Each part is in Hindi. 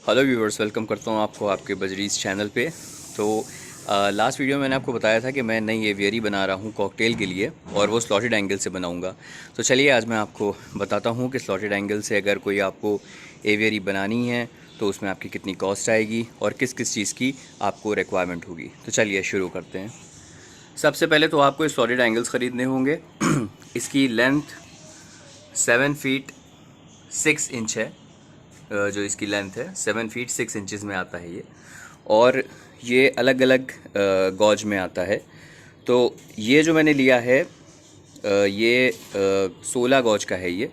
हेलो व्यूवर्स, वेलकम करता हूँ आपको आपके बजरीज़ चैनल पे। तो लास्ट वीडियो में मैंने आपको बताया था कि मैं नई एवियरी बना रहा हूँ कॉकटेल के लिए, और वो स्लॉटेड एंगल से बनाऊँगा। तो चलिए आज मैं आपको बताता हूँ कि स्लॉटेड एंगल से अगर कोई आपको एवियरी बनानी है तो उसमें आपकी कितनी कॉस्ट आएगी और किस किस चीज़ की आपको रिक्वायरमेंट होगी। तो चलिए शुरू करते हैं। सबसे पहले तो आपको स्लॉटेड एंगल्स ख़रीदने होंगे। इसकी लेंथ 7 फीट 6 इंच है। जो इसकी लेंथ है 7 फीट 6 इंचज़ में आता है ये, और ये अलग अलग गॉज में आता है। तो ये जो मैंने लिया है ये 16 गॉज का है ये।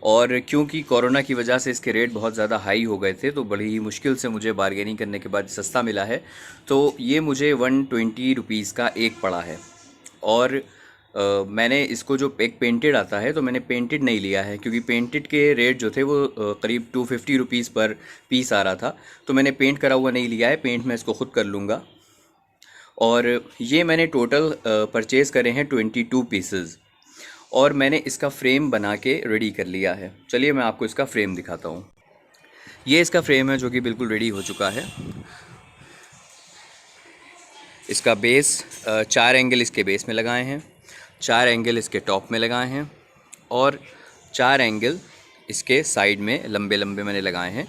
और क्योंकि कोरोना की वजह से इसके रेट बहुत ज़्यादा हाई हो गए थे तो बड़ी ही मुश्किल से मुझे बारगेनिंग करने के बाद सस्ता मिला है। तो ये मुझे 120 रुपीज़ का एक पड़ा है। और मैंने इसको जो एक पेंटेड आता है तो मैंने पेंटेड नहीं लिया है, क्योंकि पेंटेड के रेट जो थे वो करीब 250 रुपीज़ पर पीस आ रहा था। तो मैंने पेंट करा हुआ नहीं लिया है, पेंट मैं इसको ख़ुद कर लूँगा। और ये मैंने टोटल परचेज़ करे हैं 22 पीसेस, और मैंने इसका फ्रेम बना के रेडी कर लिया है। चलिए मैं आपको इसका फ्रेम दिखाता हूँ। ये इसका फ्रेम है जो कि बिल्कुल रेडी हो चुका है। इसका बेस 4 एंगल इसके बेस में लगाए हैं, 4 एंगल इसके टॉप में लगाए हैं, और 4 एंगल इसके साइड में लंबे लंबे मैंने लगाए हैं,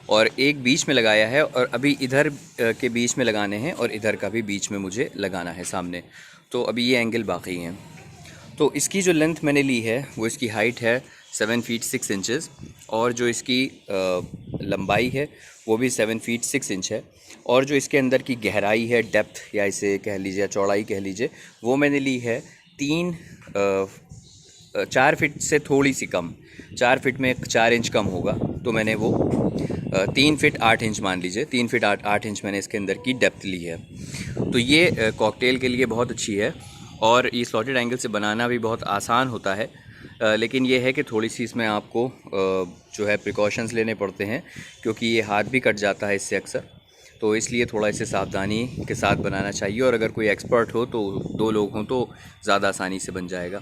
और एक बीच में लगाया है, और अभी इधर के बीच में लगाने हैं, और इधर का भी बीच में मुझे लगाना है सामने। तो अभी ये एंगल बाकी हैं। तो इसकी जो लेंथ मैंने ली है वो इसकी हाइट है 7 फीट 6 इंचज़, और जो इसकी लंबाई है वो भी 7 फीट 6 इंच है। और जो इसके अंदर की गहराई है, डेप्थ या इसे कह लीजिए या चौड़ाई कह लीजिए, वो मैंने ली है 4 फीट से थोड़ी सी कम। 4 फीट में 4 इंच कम होगा, तो मैंने वो 3 फीट 8 इंच मान लीजिए, 3 फीट 8 इंच मैंने इसके अंदर की डेप्थ ली है। तो ये कॉकटेल के लिए बहुत अच्छी है, और ये स्लॉटेड एंगल से बनाना भी बहुत आसान होता है। लेकिन ये है कि थोड़ी सी इसमें आपको जो है प्रिकॉशंस लेने पड़ते हैं, क्योंकि ये हाथ भी कट जाता है इससे अक्सर। तो इसलिए थोड़ा इसे सावधानी के साथ बनाना चाहिए, और अगर कोई एक्सपर्ट हो तो 2 लोग हों तो ज़्यादा आसानी से बन जाएगा।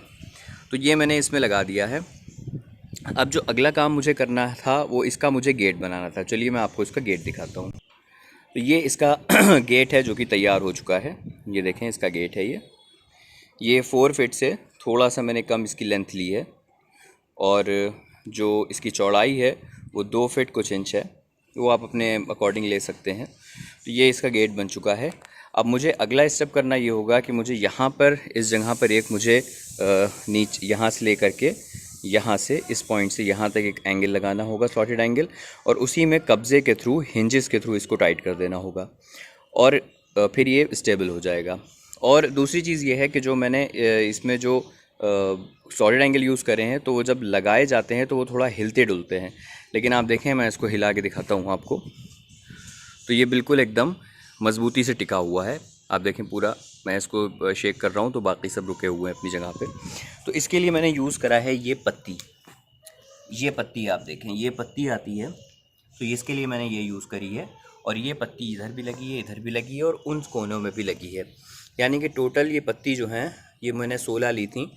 तो ये मैंने इसमें लगा दिया है। अब जो अगला काम मुझे करना था वो इसका मुझे गेट बनाना था। चलिए मैं आपको इसका गेट दिखाता हूँ। तो ये इसका गेट है जो कि तैयार हो चुका है। ये देखें, इसका गेट है ये 4 फीट से थोड़ा सा मैंने कम इसकी लेंथ ली है, और जो इसकी चौड़ाई है वो 2 फीट कुछ इंच है। वो आप अपने अकॉर्डिंग ले सकते हैं। तो ये इसका गेट बन चुका है। अब मुझे अगला स्टेप करना ये होगा कि मुझे यहाँ पर इस जगह पर एक मुझे नीचे यहाँ से लेकर के यहाँ से इस पॉइंट से यहाँ तक एक एंगल लगाना होगा, स्लॉटेड एंगल, और उसी में कब्जे के थ्रू, हिंजेस के थ्रू इसको टाइट कर देना होगा, और फिर ये स्टेबल हो जाएगा। और दूसरी चीज़ ये है कि जो मैंने इसमें जो सॉलिड एंगल यूज़ करे हैं तो वो जब लगाए जाते हैं तो वो थोड़ा हिलते डुलते हैं। लेकिन आप देखें, मैं इसको हिला के दिखाता हूँ आपको। तो ये बिल्कुल एकदम मज़बूती से टिका हुआ है। आप देखें पूरा, मैं इसको शेक कर रहा हूँ तो बाकी सब रुके हुए हैं अपनी जगह पे। तो इसके लिए मैंने यूज़ करा है ये पत्ती। ये पत्ती आप देखें, ये पत्ती आती है, तो इसके लिए मैंने ये यूज़ करी है। और ये पत्ती इधर भी लगी है, इधर भी लगी है, और उन कोनों में भी लगी है। यानी कि टोटल ये पत्ती जो हैं ये मैंने 16 ली थी,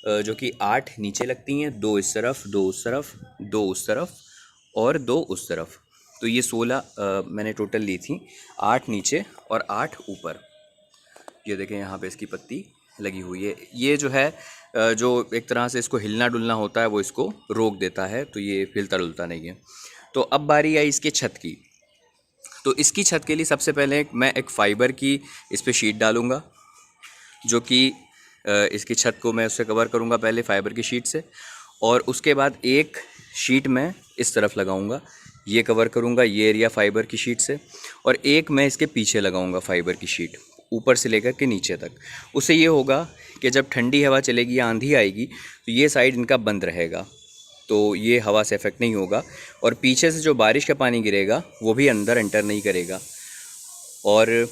जो कि 8 नीचे लगती हैं, 2 इस तरफ, 2 उस तरफ, 2 उस तरफ, और 2 उस तरफ। तो ये 16 मैंने टोटल ली थी, 8 नीचे और 8 ऊपर। ये देखें यहाँ पे इसकी पत्ती लगी हुई है। ये जो है जो एक तरह से इसको हिलना डुलना होता है वो इसको रोक देता है, तो ये हिलता डुलता नहीं है। तो अब बारी आई इसके छत की। तो इसकी छत के लिए सबसे पहले मैं एक फ़ाइबर की इस पर शीट डालूँगा, जो कि इसकी छत को मैं उससे कवर करूँगा पहले फ़ाइबर की शीट से, और उसके बाद एक शीट मैं इस तरफ लगाऊँगा, ये कवर करूँगा ये एरिया फ़ाइबर की शीट से, और एक मैं इसके पीछे लगाऊँगा फ़ाइबर की शीट, ऊपर से लेकर के नीचे तक। उससे ये होगा कि जब ठंडी हवा चलेगी या आंधी आएगी तो ये साइड इनका बंद रहेगा, तो ये हवा से इफ़ेक्ट नहीं होगा, और पीछे से जो बारिश का पानी गिरेगा वो भी अंदर एंटर नहीं करेगा। और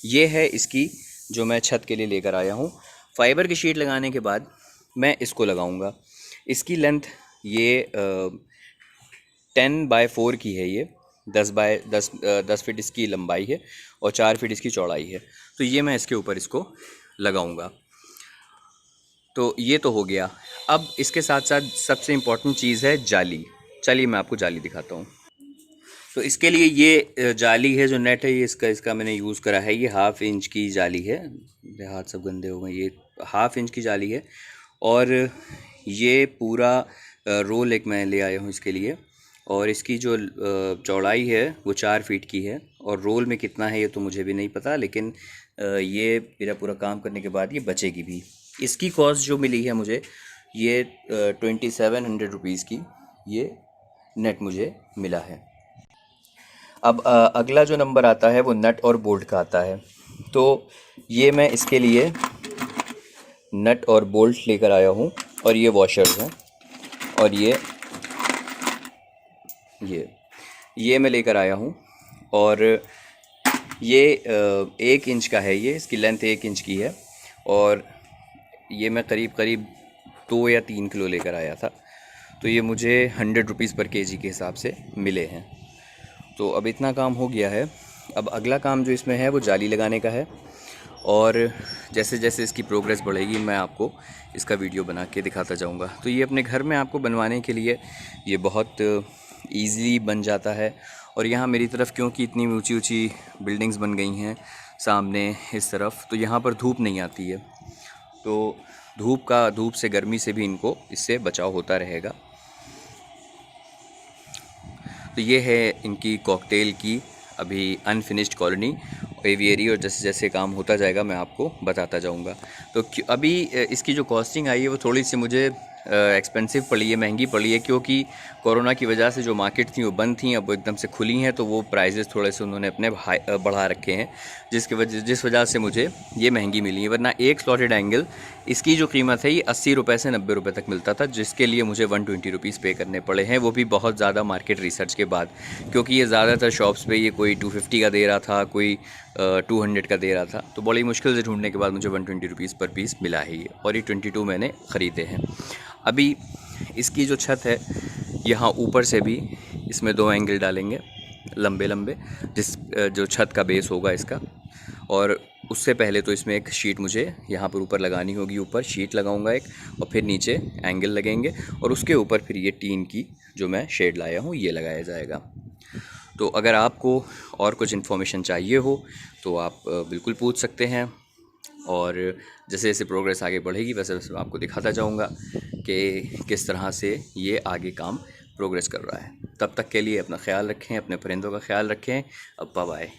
ये है इसकी जो मैं छत के लिए लेकर आया हूँ। फ़ाइबर की शीट लगाने के बाद मैं इसको लगाऊंगा। इसकी लेंथ ये 10x4 की है, ये 10 फीट इसकी लंबाई है, और 4 फीट इसकी चौड़ाई है। तो ये मैं इसके ऊपर इसको लगाऊंगा। तो ये तो हो गया। अब इसके साथ साथ सबसे इम्पॉर्टेंट चीज़ है जाली। चलिए मैं आपको जाली दिखाता हूँ। तो इसके लिए ये जाली है जो नेट है, ये इसका मैंने यूज़ करा है। ये 1/2 इंच की जाली है, मेरे हाथ सब गंदे हो गए। ये 1/2 इंच की जाली है और ये पूरा रोल एक मैं ले आया हूँ इसके लिए। और इसकी जो चौड़ाई है वो 4 फीट की है और रोल में कितना है ये तो मुझे भी नहीं पता, लेकिन ये मेरा पूरा काम करने के बाद ये बचेगी भी। इसकी कॉस्ट जो मिली है मुझे, ये 2700 रुपीज़ की ये नेट मुझे मिला है। अब अगला जो नंबर आता है वो नट और बोल्ट का आता है। तो ये मैं इसके लिए नट और बोल्ट लेकर आया हूँ और ये वॉशर्स हैं और ये मैं लेकर आया हूँ। और ये 1 इंच का है, ये इसकी लेंथ 1 इंच की है और ये मैं करीब करीब 2 या 3 किलो लेकर आया था। तो ये मुझे 100 रुपीज़ पर केजी के हिसाब से मिले हैं। तो अब इतना काम हो गया है। अब अगला काम जो इसमें है वो जाली लगाने का है और जैसे जैसे इसकी प्रोग्रेस बढ़ेगी मैं आपको इसका वीडियो बना के दिखाता जाऊंगा। तो ये अपने घर में आपको बनवाने के लिए ये बहुत ईज़िली बन जाता है। और यहाँ मेरी तरफ क्योंकि इतनी ऊंची ऊंची बिल्डिंग्स बन गई हैं सामने इस तरफ, तो यहाँ पर धूप नहीं आती है, तो धूप से गर्मी से भी इनको इससे बचाव होता रहेगा। तो ये है इनकी कॉकटेल की अभी अनफिनिश्ड कॉलोनी एवियरी, और जैसे जैसे काम होता जाएगा मैं आपको बताता जाऊंगा। तो अभी इसकी जो कॉस्टिंग आई है वो थोड़ी सी मुझे एक्सपेंसिव पड़ी है, महंगी पड़ी है, क्योंकि कोरोना की वजह से जो मार्केट थी वो बंद थी, अब वो एकदम से खुली हैं, तो वो प्राइजेस थोड़े से उन्होंने अपने बढ़ा रखे हैं, जिस वजह से मुझे ये महंगी मिली है। वरना एक स्लॉटेड एंगल इसकी जो कीमत है ये 80 रुपये से 90 रुपये तक मिलता था, जिसके लिए मुझे 120 रुपीज़ पे करने पड़े हैं, वो भी बहुत ज़्यादा मार्केट रिसर्च के बाद। क्योंकि ये ज़्यादातर शॉप्स पे ये कोई 250 का दे रहा था, कोई 200 का दे रहा था, तो बड़ी मुश्किल से ढूंढने के बाद मुझे 120 रुपीज़ पर पीस मिला है ये, और ये 22 मैंने ख़रीदे हैं। अभी इसकी जो छत है यहाँ ऊपर से भी इसमें 2 एंगल डालेंगे लंबे लंबे, जो छत का बेस होगा इसका। और उससे पहले तो इसमें एक शीट मुझे यहाँ पर ऊपर लगानी होगी, ऊपर शीट लगाऊंगा एक, और फिर नीचे एंगल लगेंगे और उसके ऊपर फिर ये टीन की जो मैं शेड लाया हूँ ये लगाया जाएगा। तो अगर आपको और कुछ इन्फॉर्मेशन चाहिए हो तो आप बिल्कुल पूछ सकते हैं, और जैसे जैसे प्रोग्रेस आगे बढ़ेगी वैसे वैसे मैं आपको दिखाता जाऊंगा कि किस तरह से ये आगे काम प्रोग्रेस कर रहा है। तब तक के लिए अपना ख्याल रखें, अपने परिंदों का ख्याल रखें। अब बाय।